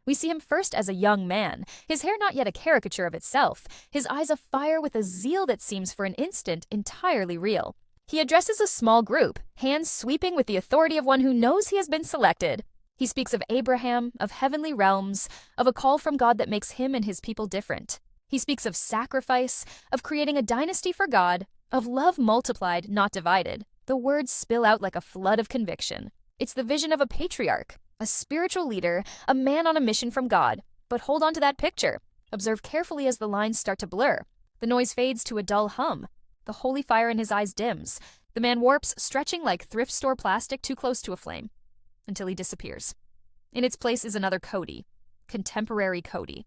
We see him first as a young man, his hair not yet a caricature of itself, his eyes afire with a zeal that seems for an instant entirely real. He addresses a small group, hands sweeping with the authority of one who knows he has been selected. He speaks of Abraham, of heavenly realms, of a call from God that makes him and his people different. He speaks of sacrifice, of creating a dynasty for God, of love multiplied, not divided. The words spill out like a flood of conviction. It's the vision of a patriarch, a spiritual leader, a man on a mission from God. But hold on to that picture. Observe carefully as the lines start to blur. The noise fades to a dull hum. The holy fire in his eyes dims. The man warps, stretching like thrift store plastic too close to a flame, until he disappears. In its place is another Cody, contemporary Cody.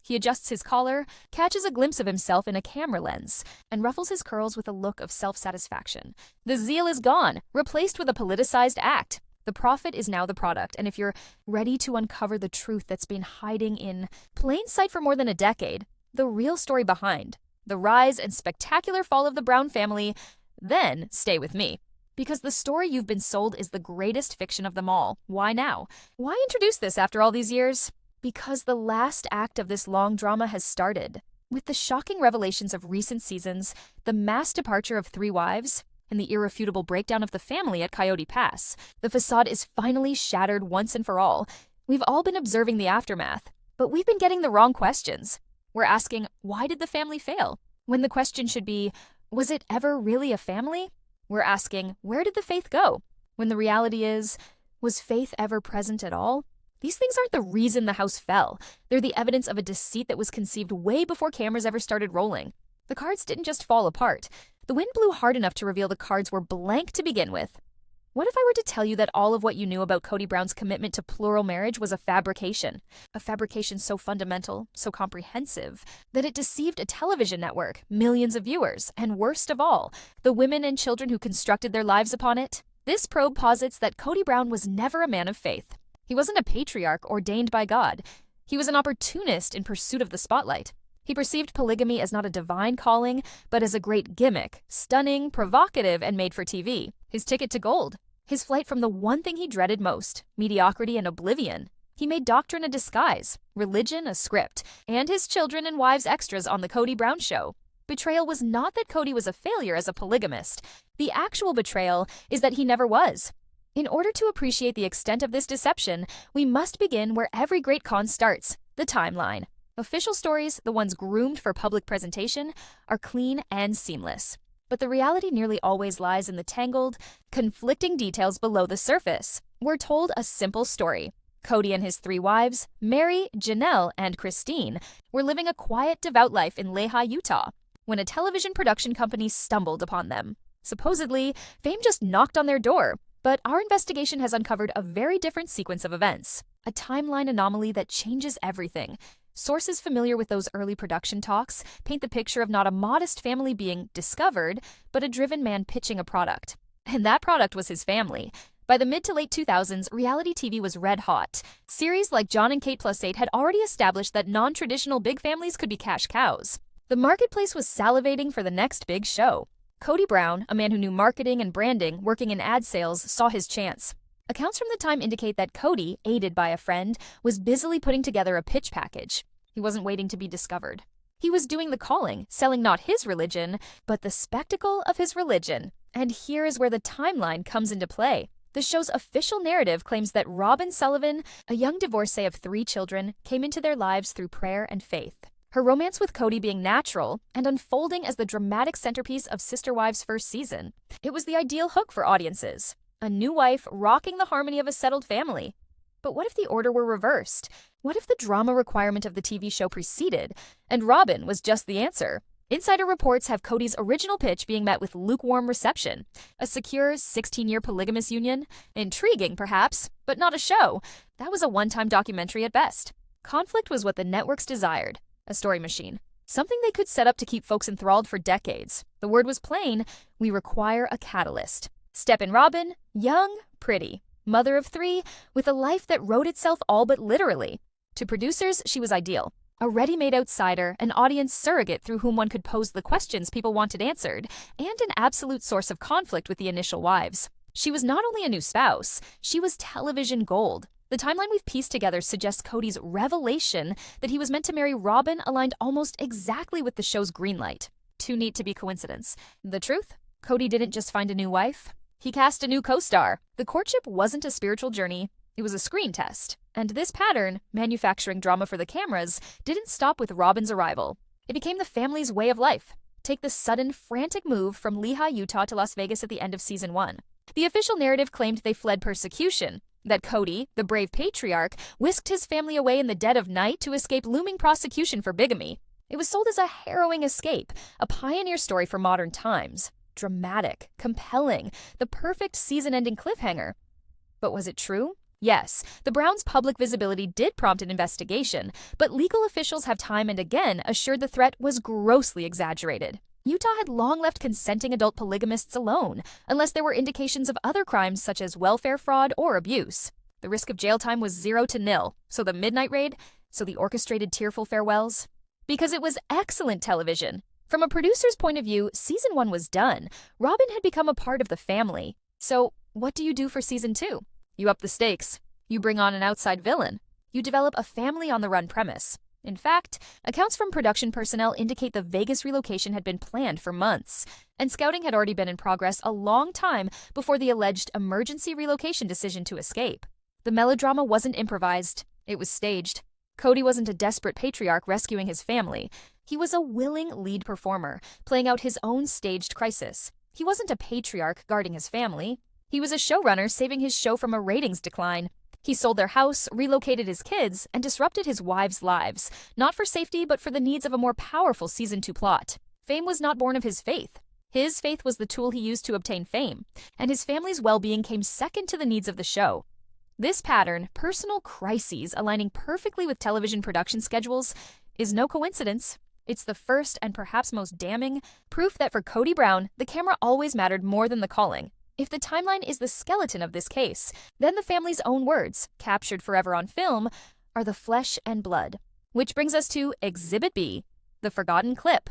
He adjusts his collar, catches a glimpse of himself in a camera lens, and ruffles his curls with a look of self-satisfaction. The zeal is gone, replaced with a politicized act. The prophet is now the product, and if you're ready to uncover the truth that's been hiding in plain sight for more than a decade, the real story behind, the rise and spectacular fall of the Brown family, then stay with me. Because the story you've been sold is the greatest fiction of them all. Why now? Why introduce this after all these years? Because the last act of this long drama has started. With the shocking revelations of recent seasons, the mass departure of 3 wives, and the irrefutable breakdown of the family at Coyote Pass, the facade is finally shattered once and for all. We've all been observing the aftermath, but we've been getting the wrong questions. We're asking, why did the family fail? When the question should be, was it ever really a family? We're asking, where did the faith go? When the reality is, was faith ever present at all? These things aren't the reason the house fell. They're the evidence of a deceit that was conceived way before cameras ever started rolling. The cards didn't just fall apart. The wind blew hard enough to reveal the cards were blank to begin with. What if I were to tell you that all of what you knew about Cody Brown's commitment to plural marriage was a fabrication? A fabrication so fundamental, so comprehensive, that it deceived a television network, millions of viewers, and worst of all, the women and children who constructed their lives upon it? This probe posits that Cody Brown was never a man of faith. He wasn't a patriarch ordained by God. He was an opportunist in pursuit of the spotlight. He perceived polygamy as not a divine calling, but as a great gimmick, stunning, provocative, and made for TV. His ticket to gold. His flight from the one thing he dreaded most, mediocrity and oblivion. He made doctrine a disguise, religion a script, and his children and wives extras on the Cody Brown Show. Betrayal was not that Cody was a failure as a polygamist. The actual betrayal is that he never was. In order to appreciate the extent of this deception, we must begin where every great con starts, the timeline. Official stories, the ones groomed for public presentation, are clean and seamless. But the reality nearly always lies in the tangled, conflicting details below the surface. We're told a simple story. Cody and his 3 wives, Mary, Janelle, and Christine, were living a quiet, devout life in Lehi, Utah, when a television production company stumbled upon them. Supposedly, fame just knocked on their door. But our investigation has uncovered a very different sequence of events, a timeline anomaly that changes everything. Sources familiar with those early production talks paint the picture of not a modest family being discovered, but a driven man pitching a product. And that product was his family. By the mid to late 2000s, reality TV was red hot. Series like John and Kate Plus 8 had already established that non-traditional big families could be cash cows. The marketplace was salivating for the next big show. Cody Brown, a man who knew marketing and branding, working in ad sales, saw his chance. Accounts from the time indicate that Cody, aided by a friend, was busily putting together a pitch package. He wasn't waiting to be discovered. He was doing the calling, selling not his religion, but the spectacle of his religion. And here is where the timeline comes into play. The show's official narrative claims that Robin Sullivan, a young divorcee of 3 children, came into their lives through prayer and faith. Her romance with Cody being natural and unfolding as the dramatic centerpiece of Sister Wives' first season. It was the ideal hook for audiences. A new wife rocking the harmony of a settled family. But what if the order were reversed? What if the drama requirement of the TV show preceded, and Robin was just the answer? Insider reports have Cody's original pitch being met with lukewarm reception. A secure 16-year polygamous union? Intriguing, perhaps, but not a show. That was a one-time documentary at best. Conflict was what the networks desired. A story machine. Something they could set up to keep folks enthralled for decades. The word was plain: we require a catalyst. Step in Robin, young, pretty, mother of 3, with a life that wrote itself all but literally. To producers, she was ideal. A ready-made outsider, an audience surrogate through whom one could pose the questions people wanted answered, and an absolute source of conflict with the initial wives. She was not only a new spouse, she was television gold. The timeline we've pieced together suggests Cody's revelation that he was meant to marry Robin aligned almost exactly with the show's greenlight. Too neat to be coincidence. The truth? Cody didn't just find a new wife. He cast a new co-star. The courtship wasn't a spiritual journey. It was a screen test. And this pattern, manufacturing drama for the cameras, didn't stop with Robin's arrival. It became the family's way of life. Take the sudden, frantic move from Lehi, Utah to Las Vegas at the end of season 1. The official narrative claimed they fled persecution, that Cody, the brave patriarch, whisked his family away in the dead of night to escape looming prosecution for bigamy. It was sold as a harrowing escape, a pioneer story for modern times. Dramatic, compelling, the perfect season-ending cliffhanger. But was it true? Yes, the Browns' public visibility did prompt an investigation, but legal officials have time and again assured the threat was grossly exaggerated. Utah had long left consenting adult polygamists alone, unless there were indications of other crimes such as welfare fraud or abuse. The risk of jail time was 0 to 0, so the midnight raid, so the orchestrated tearful farewells. Because it was excellent television. From a producer's point of view, season 1 was done. Robin had become a part of the family. So, what do you do for season 2? You up the stakes. You bring on an outside villain. You develop a family-on-the-run premise. In fact, accounts from production personnel indicate the Vegas relocation had been planned for months, and scouting had already been in progress a long time before the alleged emergency relocation decision to escape. The melodrama wasn't improvised. It was staged. Cody wasn't a desperate patriarch rescuing his family. He was a willing lead performer, playing out his own staged crisis. He wasn't a patriarch guarding his family. He was a showrunner saving his show from a ratings decline. He sold their house, relocated his kids, and disrupted his wives' lives, not for safety but for the needs of a more powerful season 2 plot. Fame was not born of his faith. His faith was the tool he used to obtain fame, and his family's well-being came second to the needs of the show. This pattern, personal crises aligning perfectly with television production schedules, is no coincidence. It's the first and perhaps most damning proof that for Cody Brown, the camera always mattered more than the calling. If the timeline is the skeleton of this case, then the family's own words, captured forever on film, are the flesh and blood. Which brings us to Exhibit B, the forgotten clip.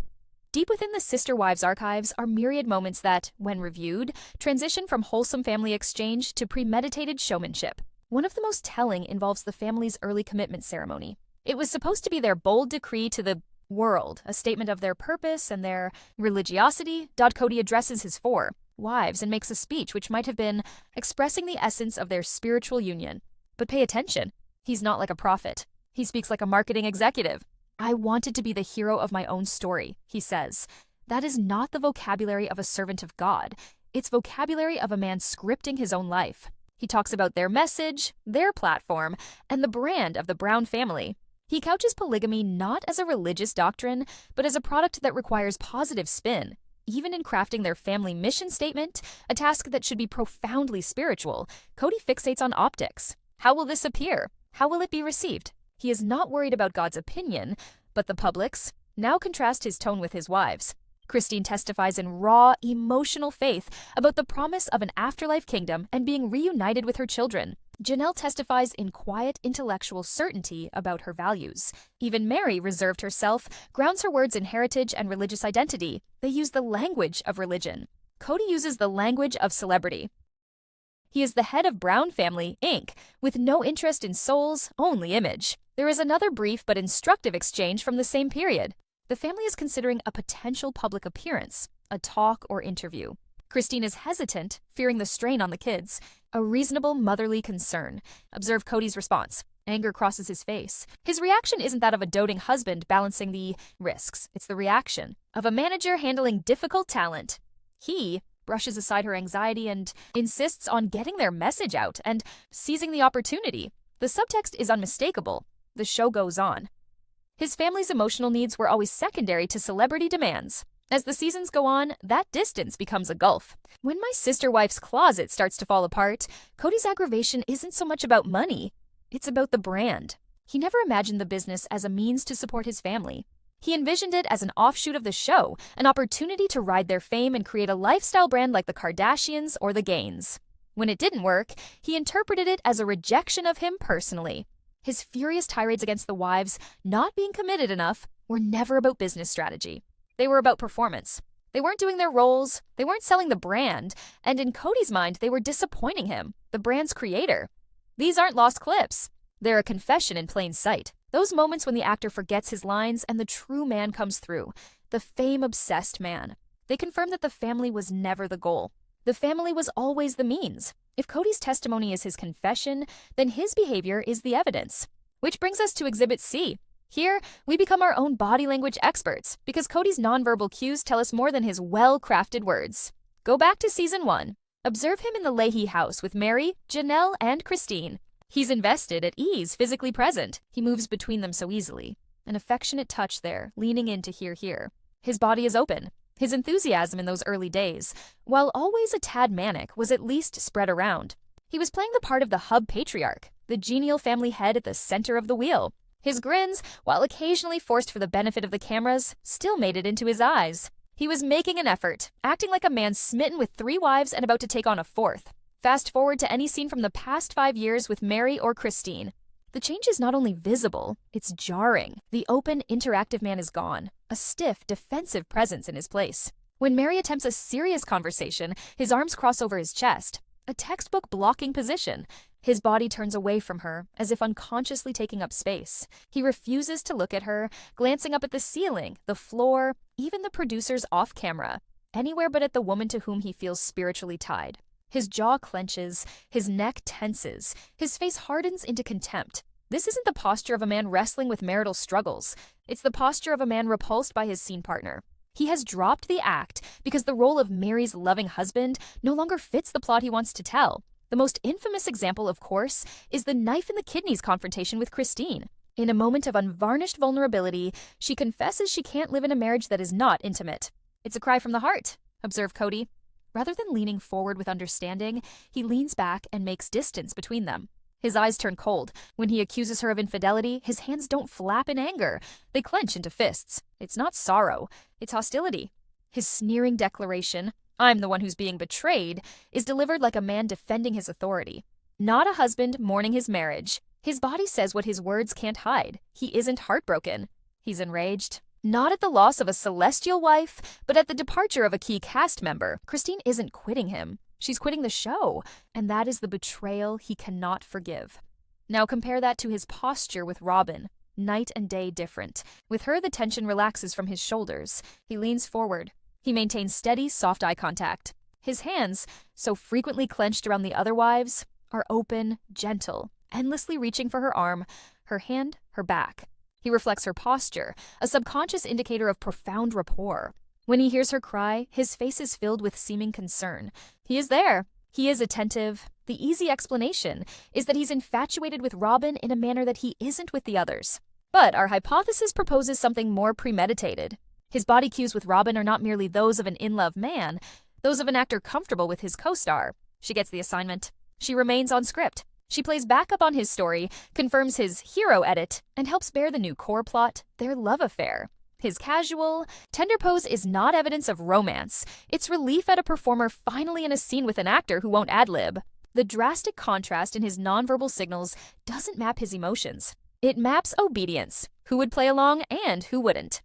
Deep within the Sister Wives archives are myriad moments that, when reviewed, transition from wholesome family exchange to premeditated showmanship. One of the most telling involves the family's early commitment ceremony. It was supposed to be their bold decree to the world, a statement of their purpose and their religiosity. Cody addresses his 4 wives and makes a speech which might have been expressing the essence of their spiritual union. But pay attention. He's not like a prophet. He speaks like a marketing executive. I wanted to be the hero of my own story, he says. That is not the vocabulary of a servant of God. It's vocabulary of a man scripting his own life. He talks about their message, their platform, and the brand of the Brown family. He couches polygamy not as a religious doctrine, but as a product that requires positive spin. Even in crafting their family mission statement, a task that should be profoundly spiritual, Cody fixates on optics. How will this appear? How will it be received? He is not worried about God's opinion, but the public's. Now contrast his tone with his wives. Christine testifies in raw, emotional faith about the promise of an afterlife kingdom and being reunited with her children. Janelle testifies in quiet, intellectual certainty about her values. Even Mary, reserved herself, grounds her words in heritage and religious identity. They use the language of religion. Cody uses the language of celebrity. He is the head of Brown Family, Inc., with no interest in souls, only image. There is another brief but instructive exchange from the same period. The family is considering a potential public appearance, a talk or interview. Christine is hesitant, fearing the strain on the kids. A reasonable motherly concern. Observe Cody's response. Anger crosses his face. His reaction isn't that of a doting husband balancing the risks. It's the reaction of a manager handling difficult talent. He brushes aside her anxiety and insists on getting their message out and seizing the opportunity. The subtext is unmistakable. The show goes on. His family's emotional needs were always secondary to celebrity demands. As the seasons go on, that distance becomes a gulf. When my sister wife's closet starts to fall apart, Cody's aggravation isn't so much about money. It's about the brand. He never imagined the business as a means to support his family. He envisioned it as an offshoot of the show, an opportunity to ride their fame and create a lifestyle brand like the Kardashians or the Gaines. When it didn't work, he interpreted it as a rejection of him personally. His furious tirades against the wives not being committed enough were never about business strategy. They were about performance. They weren't doing their roles, they weren't selling the brand, and in Cody's mind, they were disappointing him, the brand's creator. These aren't lost clips. They're a confession in plain sight. Those moments when the actor forgets his lines and the true man comes through. The fame-obsessed man. They confirm that the family was never the goal. The family was always the means. If Cody's testimony is his confession, then his behavior is the evidence. Which brings us to Exhibit C. Here, we become our own body language experts because Cody's nonverbal cues tell us more than his well-crafted words. Go back to Season 1. Observe him in the Leahy house with Mary, Janelle, and Christine. He's invested, at ease, physically present. He moves between them so easily. An affectionate touch there, leaning in to hear. His body is open. His enthusiasm in those early days, while always a tad manic, was at least spread around. He was playing the part of the hub patriarch, the genial family head at the center of the wheel. His grins, while occasionally forced for the benefit of the cameras, still made it into his eyes. He was making an effort, acting like a man smitten with 3 wives and about to take on a 4th. Fast forward to any scene from the past 5 years with Mary or Christine. The change is not only visible, it's jarring. The open, interactive man is gone, a stiff, defensive presence in his place. When Mary attempts a serious conversation, his arms cross over his chest, a textbook blocking position. His body turns away from her, as if unconsciously taking up space. He refuses to look at her, glancing up at the ceiling, the floor, even the producers off camera, anywhere but at the woman to whom he feels spiritually tied. His jaw clenches, his neck tenses, his face hardens into contempt. This isn't the posture of a man wrestling with marital struggles. It's the posture of a man repulsed by his scene partner. He has dropped the act because the role of Mary's loving husband no longer fits the plot he wants to tell. The most infamous example, of course, is the knife in the kidneys confrontation with Christine. In a moment of unvarnished vulnerability, she confesses she can't live in a marriage that is not intimate. It's a cry from the heart, observed Cody. Rather than leaning forward with understanding, he leans back and makes distance between them. His eyes turn cold. When he accuses her of infidelity, his hands don't flap in anger. They clench into fists. It's not sorrow, it's hostility. His sneering declaration, "I'm the one who's being betrayed," is delivered like a man defending his authority. Not a husband mourning his marriage. His body says what his words can't hide. He isn't heartbroken. He's enraged. Not at the loss of a celestial wife, but at the departure of a key cast member. Christine isn't quitting him. She's quitting the show, and that is the betrayal he cannot forgive. Now compare that to his posture with Robin. Night and day different. With her, the tension relaxes from his shoulders. He leans forward. He maintains steady, soft eye contact. His hands, so frequently clenched around the other wives, are open, gentle, endlessly reaching for her arm, her hand, her back. He reflects her posture, a subconscious indicator of profound rapport. When he hears her cry, his face is filled with seeming concern. He is there. He is attentive. The easy explanation is that he's infatuated with Robin in a manner that he isn't with the others. But our hypothesis proposes something more premeditated. His body cues with Robin are not merely those of an in-love man, those of an actor comfortable with his co-star. She gets the assignment. She remains on script. She plays backup on his story, confirms his hero edit, and helps bear the new core plot, their love affair. His casual, tender pose is not evidence of romance. It's relief at a performer finally in a scene with an actor who won't ad-lib. The drastic contrast in his nonverbal signals doesn't map his emotions. It maps obedience, who would play along and who wouldn't.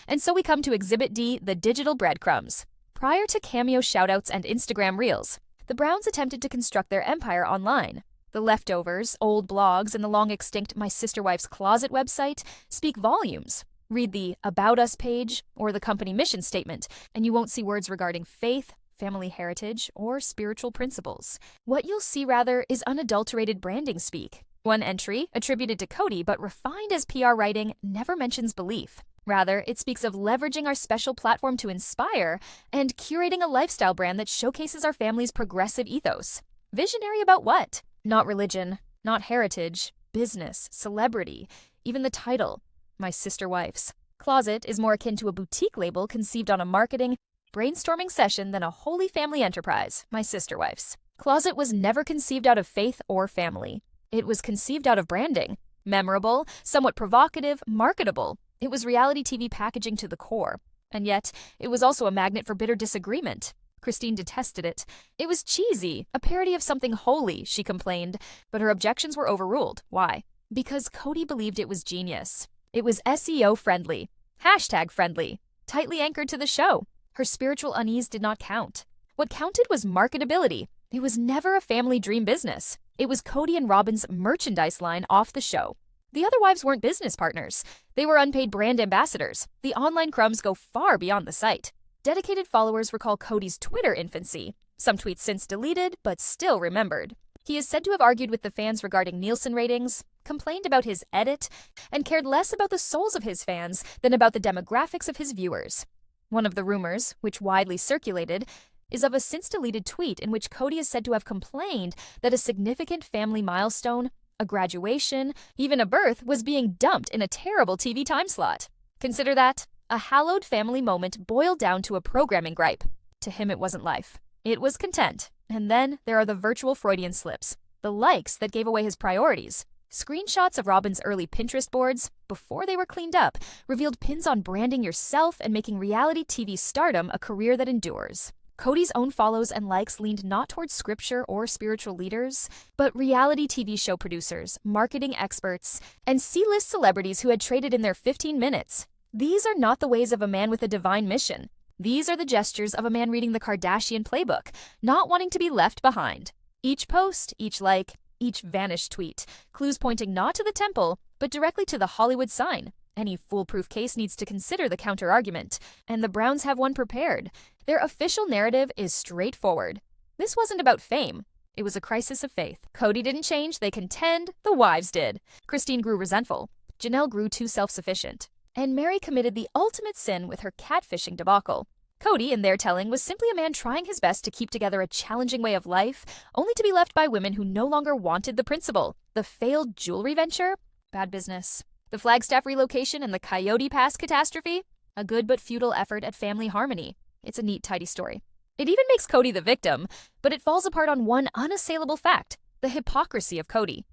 And so we come to Exhibit D, the digital breadcrumbs. Prior to cameo shoutouts and Instagram reels, the Browns attempted to construct their empire online. The leftovers, old blogs, and the long-extinct My Sister Wife's Closet website speak volumes. Read the About Us page or the company mission statement, and you won't see words regarding faith, family heritage, or spiritual principles. What you'll see, rather, is unadulterated branding speak. One entry, attributed to Cody but refined as PR writing, never mentions belief. Rather, it speaks of leveraging our special platform to inspire and curating a lifestyle brand that showcases our family's progressive ethos. Visionary about what? Not religion, not heritage, business, celebrity, even the title, My Sister Wife's Closet, is more akin to a boutique label conceived on a marketing, brainstorming session than a holy family enterprise, My Sister Wife's Closet was never conceived out of faith or family. It was conceived out of branding. Memorable, somewhat provocative, marketable. It was reality TV packaging to the core. And yet, it was also a magnet for bitter disagreement. Christine detested it. It was cheesy, a parody of something holy, she complained, but her objections were overruled. Why? Because Cody believed it was genius. It was SEO friendly, hashtag friendly, tightly anchored to the show. Her spiritual unease did not count. What counted was marketability. It was never a family dream business. It was Cody and Robin's merchandise line off the show. The other wives weren't business partners. They were unpaid brand ambassadors. The online crumbs go far beyond the site. Dedicated followers recall Cody's Twitter infancy. Some tweets since deleted, but still remembered. He is said to have argued with the fans regarding Nielsen ratings, complained about his edit, and cared less about the souls of his fans than about the demographics of his viewers. One of the rumors, which widely circulated, is of a since-deleted tweet in which Cody is said to have complained that a significant family milestone, a graduation, even a birth, was being dumped in a terrible TV time slot. Consider that a hallowed family moment boiled down to a programming gripe. To him, it wasn't life. It was content. And then there are the virtual Freudian slips, the likes that gave away his priorities. Screenshots of Robin's early Pinterest boards, before they were cleaned up, revealed pins on branding yourself and making reality TV stardom a career that endures. Cody's own follows and likes leaned not towards scripture or spiritual leaders, but reality TV show producers, marketing experts, and C-list celebrities who had traded in their 15 minutes. These are not the ways of a man with a divine mission. These are the gestures of a man reading the Kardashian playbook, not wanting to be left behind. Each post, each like, each vanished tweet, clues pointing not to the temple, but directly to the Hollywood sign. Any foolproof case needs to consider the counter-argument, and the Browns have one prepared. Their official narrative is straightforward. This wasn't about fame. It was a crisis of faith. Cody didn't change, they contend, the wives did. Christine grew resentful. Janelle grew too self-sufficient. And Mary committed the ultimate sin with her catfishing debacle. Cody, in their telling, was simply a man trying his best to keep together a challenging way of life, only to be left by women who no longer wanted the principle. The failed jewelry venture? Bad business. The Flagstaff relocation and the Coyote Pass catastrophe? A good but futile effort at family harmony. It's a neat, tidy story. It even makes Cody the victim, but it falls apart on one unassailable fact: the hypocrisy of Cody.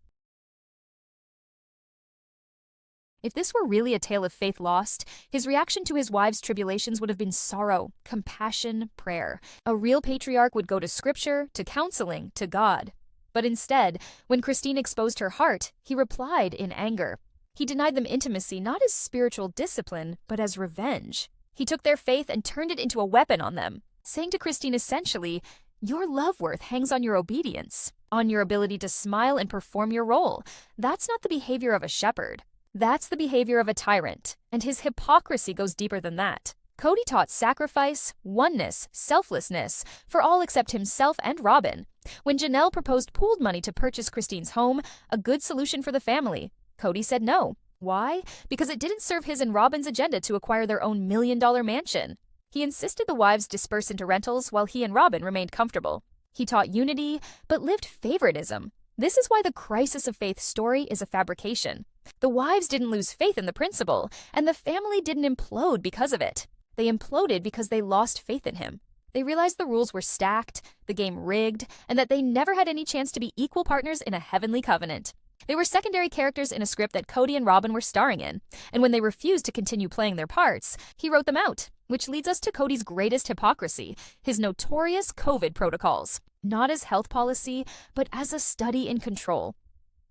If this were really a tale of faith lost, his reaction to his wife's tribulations would have been sorrow, compassion, prayer. A real patriarch would go to scripture, to counseling, to God. But instead, when Christine exposed her heart, he replied in anger. He denied them intimacy not as spiritual discipline, but as revenge. He took their faith and turned it into a weapon on them, saying to Christine essentially, "Your love-worth hangs on your obedience, on your ability to smile and perform your role. That's not the behavior of a shepherd. That's the behavior of a tyrant, and his hypocrisy goes deeper than that." Cody taught sacrifice, oneness, selflessness, for all except himself and Robin. When Janelle proposed pooled money to purchase Christine's home, a good solution for the family, Cody said no. Why? Because it didn't serve his and Robin's agenda to acquire their own $1 million mansion. He insisted the wives disperse into rentals while he and Robin remained comfortable. He taught unity, but lived favoritism. This is why the crisis of faith story is a fabrication. The wives didn't lose faith in the principle, and the family didn't implode because of it. They imploded because they lost faith in him. They realized the rules were stacked, the game rigged, and that they never had any chance to be equal partners in a heavenly covenant. They were secondary characters in a script that Cody and Robin were starring in, and when they refused to continue playing their parts, he wrote them out, which leads us to Cody's greatest hypocrisy, his notorious COVID protocols. Not as health policy, but as a study in control.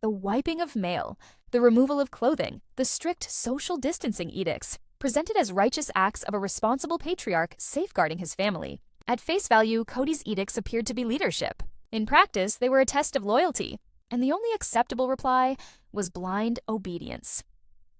The wiping of mail, the removal of clothing, the strict social distancing edicts, presented as righteous acts of a responsible patriarch safeguarding his family. At face value, Cody's edicts appeared to be leadership. In practice, they were a test of loyalty, and the only acceptable reply was blind obedience.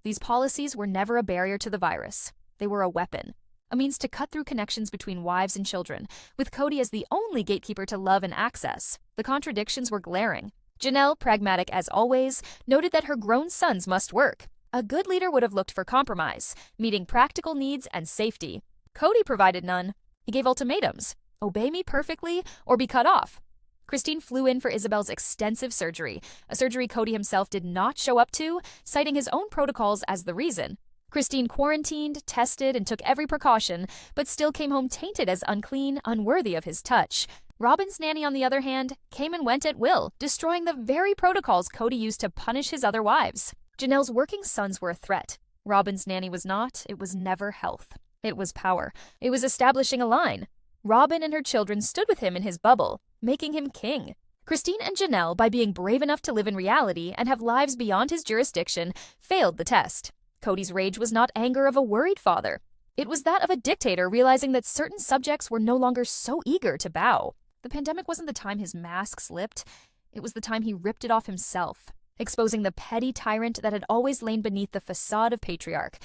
These policies were never a barrier to the virus. They were a weapon, a means to cut through connections between wives and children, with Cody as the only gatekeeper to love and access. The contradictions were glaring. Janelle, pragmatic as always, noted that her grown sons must work. A good leader would have looked for compromise, meeting practical needs and safety. Cody provided none. He gave ultimatums: obey me perfectly or be cut off. Christine flew in for Isabel's extensive surgery, a surgery Cody himself did not show up to, citing his own protocols as the reason. Christine quarantined, tested, and took every precaution, but still came home tainted as unclean, unworthy of his touch. Robin's nanny, on the other hand, came and went at will, destroying the very protocols Cody used to punish his other wives. Janelle's working sons were a threat. Robin's nanny was not. It was never health. It was power. It was establishing a line. Robin and her children stood with him in his bubble, making him king. Christine and Janelle, by being brave enough to live in reality and have lives beyond his jurisdiction, failed the test. Cody's rage was not anger of a worried father. It was that of a dictator realizing that certain subjects were no longer so eager to bow. The pandemic wasn't the time his mask slipped. it was the time he ripped it off himself, exposing the petty tyrant that had always lain beneath the facade of Patriarch.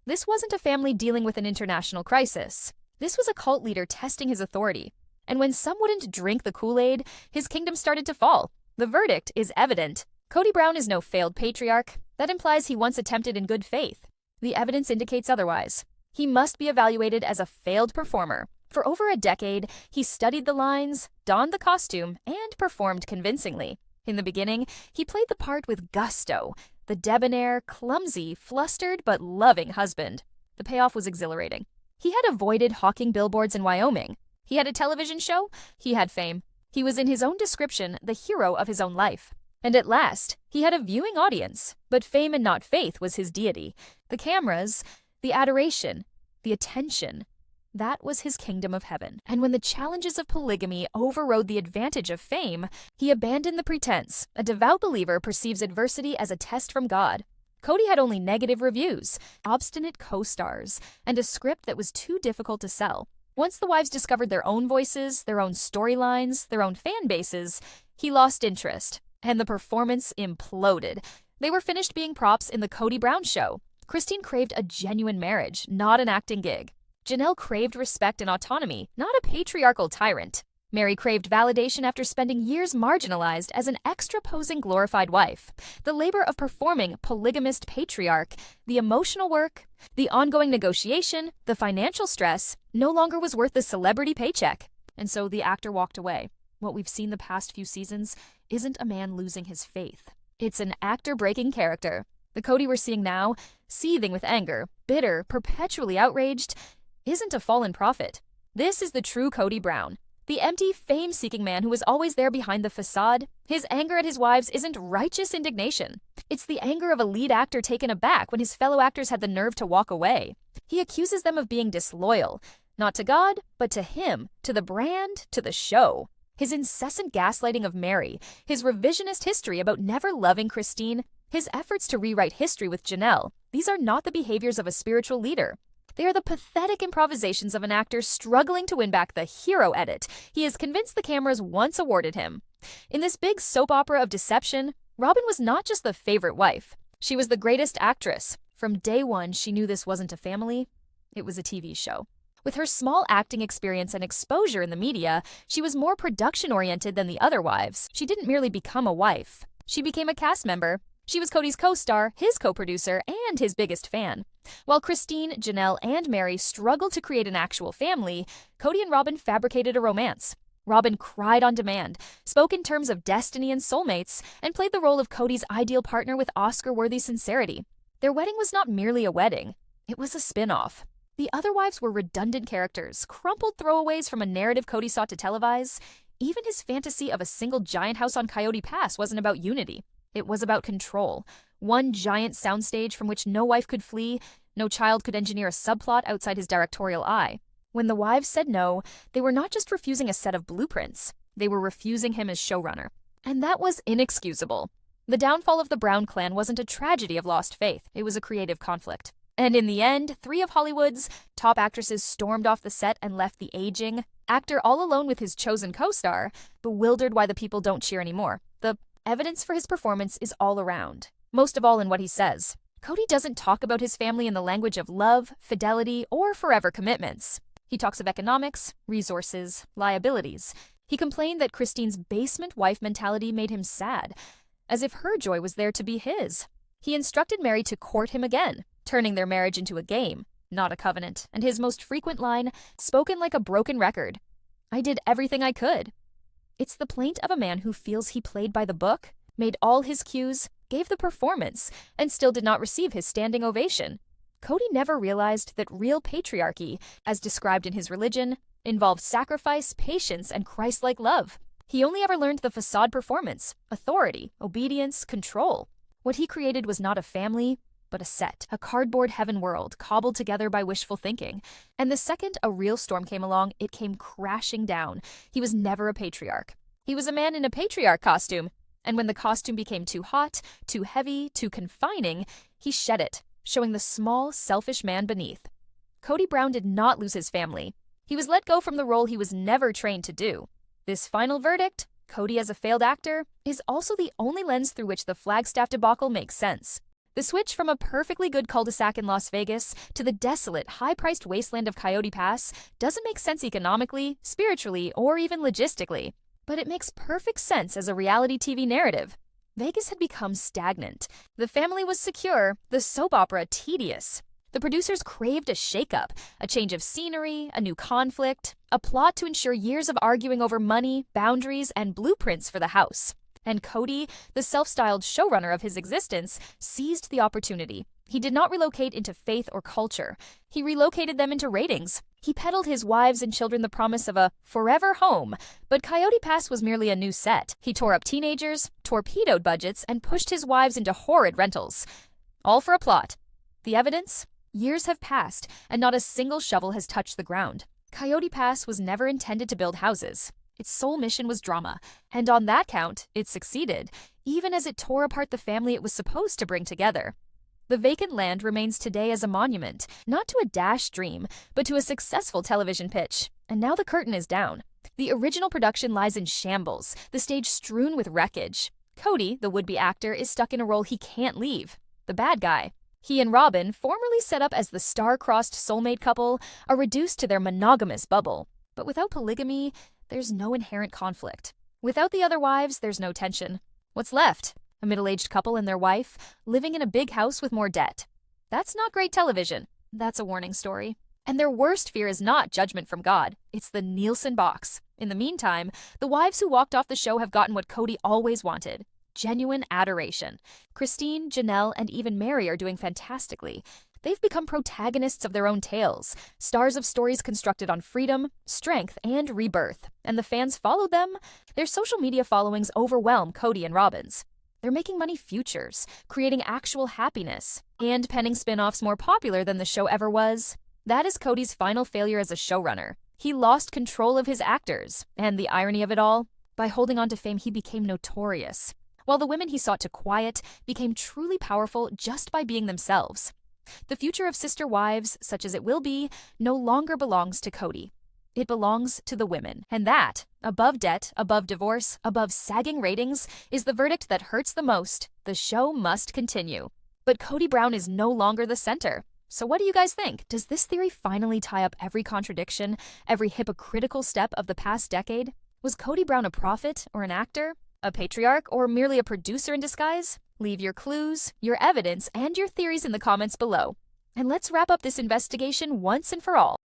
This wasn't a family dealing with an international crisis. This was a cult leader testing his authority. And when some wouldn't drink the Kool-Aid, his kingdom started to fall. The verdict is evident. Cody Brown is no failed patriarch. That implies he once attempted in good faith. The evidence indicates otherwise. He must be evaluated as a failed performer. For over a decade, he studied the lines, donned the costume, and performed convincingly. In the beginning, he played the part with gusto, the debonair, clumsy, flustered, but loving husband. The payoff was exhilarating. He had avoided hawking billboards in Wyoming. He had a television show. He had fame. He was in his own description the hero of his own life. And at last, he had a viewing audience. But fame and not faith was his deity. The cameras, the adoration, the attention. That was his kingdom of heaven. And when the challenges of polygamy overrode the advantage of fame, he abandoned the pretense. A devout believer perceives adversity as a test from God. Cody had only negative reviews, obstinate co-stars, and a script that was too difficult to sell. Once the wives discovered their own voices, their own storylines, their own fan bases, he lost interest, and the performance imploded. They were finished being props in the Cody Brown show. Christine craved a genuine marriage, not an acting gig. Janelle craved respect and autonomy, not a patriarchal tyrant. Mary craved validation after spending years marginalized as an extra-posing glorified wife. The labor of performing polygamist patriarch, the emotional work, the ongoing negotiation, the financial stress, no longer was worth the celebrity paycheck. And so the actor walked away. What we've seen the past few seasons isn't a man losing his faith. It's an actor breaking character. The Cody we're seeing now, seething with anger, bitter, perpetually outraged, isn't a fallen prophet. This is the true Cody Brown. The empty, fame-seeking man who was always there behind the facade. His anger at his wives isn't righteous indignation. It's the anger of a lead actor taken aback when his fellow actors had the nerve to walk away. He accuses them of being disloyal, not to God, but to him, to the brand, to the show. His incessant gaslighting of Mary, his revisionist history about never loving Christine, his efforts to rewrite history with Janelle, these are not the behaviors of a spiritual leader. They are the pathetic improvisations of an actor struggling to win back the hero edit he is convinced the cameras once awarded him. In this big soap opera of deception, Robin was not just the favorite wife. She was the greatest actress. From day one, she knew this wasn't a family. It was a TV show. With her small acting experience and exposure in the media, she was more production-oriented than the other wives. She didn't merely become a wife. She became a cast member. She was Cody's co-star, his co-producer, and his biggest fan. While Christine, Janelle, and Mary struggled to create an actual family, Cody and Robin fabricated a romance. Robin cried on demand, spoke in terms of destiny and soulmates, and played the role of Cody's ideal partner with Oscar-worthy sincerity. Their wedding was not merely a wedding. It was a spin-off. The other wives were redundant characters, crumpled throwaways from a narrative Cody sought to televise. Even his fantasy of a single giant house on Coyote Pass wasn't about unity. It was about control. One giant soundstage from which no wife could flee, no child could engineer a subplot outside his directorial eye. When the wives said no, they were not just refusing a set of blueprints. They were refusing him as showrunner. And that was inexcusable. The downfall of the Brown clan wasn't a tragedy of lost faith. It was a creative conflict. And in the end, 3 of Hollywood's top actresses stormed off the set and left the aging actor all alone with his chosen co-star, bewildered why the people don't cheer anymore. The evidence for his performance is all around, most of all in what he says. Cody doesn't talk about his family in the language of love, fidelity, or forever commitments. He talks of economics, resources, liabilities. He complained that Christine's basement wife mentality made him sad, as if her joy was there to be his. He instructed Mary to court him again, turning their marriage into a game, not a covenant, and his most frequent line, spoken like a broken record, "I did everything I could." It's the plaint of a man who feels he played by the book, made all his cues, gave the performance, and still did not receive his standing ovation. Cody never realized that real patriarchy, as described in his religion, involved sacrifice, patience, and Christ-like love. He only ever learned the facade performance, authority, obedience, control. What he created was not a family, but a set, a cardboard heaven world cobbled together by wishful thinking. And the second a real storm came along, it came crashing down. He was never a patriarch. He was a man in a patriarch costume. And when the costume became too hot, too heavy, too confining, he shed it, showing the small, selfish man beneath. Cody Brown did not lose his family. He was let go from the role he was never trained to do. This final verdict Cody as a failed actor is also the only lens through which the Flagstaff debacle makes sense. The switch from a perfectly good cul-de-sac in Las Vegas to the desolate, high-priced wasteland of Coyote Pass doesn't make sense economically, spiritually, or even logistically. But it makes perfect sense as a reality TV narrative. Vegas had become stagnant. The family was secure, the soap opera tedious. The producers craved a shakeup, a change of scenery, a new conflict, a plot to ensure years of arguing over money, boundaries, and blueprints for the house. And Cody, the self-styled showrunner of his existence, seized the opportunity. He did not relocate into faith or culture. He relocated them into ratings. He peddled his wives and children the promise of a forever home, but Coyote Pass was merely a new set. He tore up teenagers, torpedoed budgets, and pushed his wives into horrid rentals. All for a plot. The evidence? Years have passed, and not a single shovel has touched the ground. Coyote Pass was never intended to build houses. Its sole mission was drama, and on that count, it succeeded, even as it tore apart the family it was supposed to bring together. The vacant land remains today as a monument, not to a dash dream, but to a successful television pitch. And now the curtain is down. The original production lies in shambles, the stage strewn with wreckage. Cody, the would-be actor, is stuck in a role he can't leave. The bad guy. He and Robin, formerly set up as the star-crossed soulmate couple, are reduced to their monogamous bubble. But without polygamy, there's no inherent conflict. Without the other wives, there's no tension. What's left? A middle-aged couple and their wife, living in a big house with more debt. That's not great television. That's a warning story. And their worst fear is not judgment from God. It's the Nielsen box. In the meantime, the wives who walked off the show have gotten what Cody always wanted. Genuine adoration. Christine, Janelle, and even Mary are doing fantastically. They've become protagonists of their own tales, stars of stories constructed on freedom, strength, and rebirth. And the fans follow them. Their social media followings overwhelm Cody and Robin's. They're making money futures, creating actual happiness, and penning spin-offs more popular than the show ever was. That is Cody's final failure as a showrunner. He lost control of his actors, and the irony of it all, by holding on to fame he became notorious, while the women he sought to quiet became truly powerful just by being themselves. The future of Sister Wives, such as it will be, no longer belongs to Cody. It belongs to the women. And that, above debt, above divorce, above sagging ratings, is the verdict that hurts the most. The show must continue. But Cody Brown is no longer the center. So what do you guys think? Does this theory finally tie up every contradiction, every hypocritical step of the past decade? Was Cody Brown a prophet or an actor? A patriarch or merely a producer in disguise? Leave your clues, your evidence, and your theories in the comments below. And let's wrap up this investigation once and for all.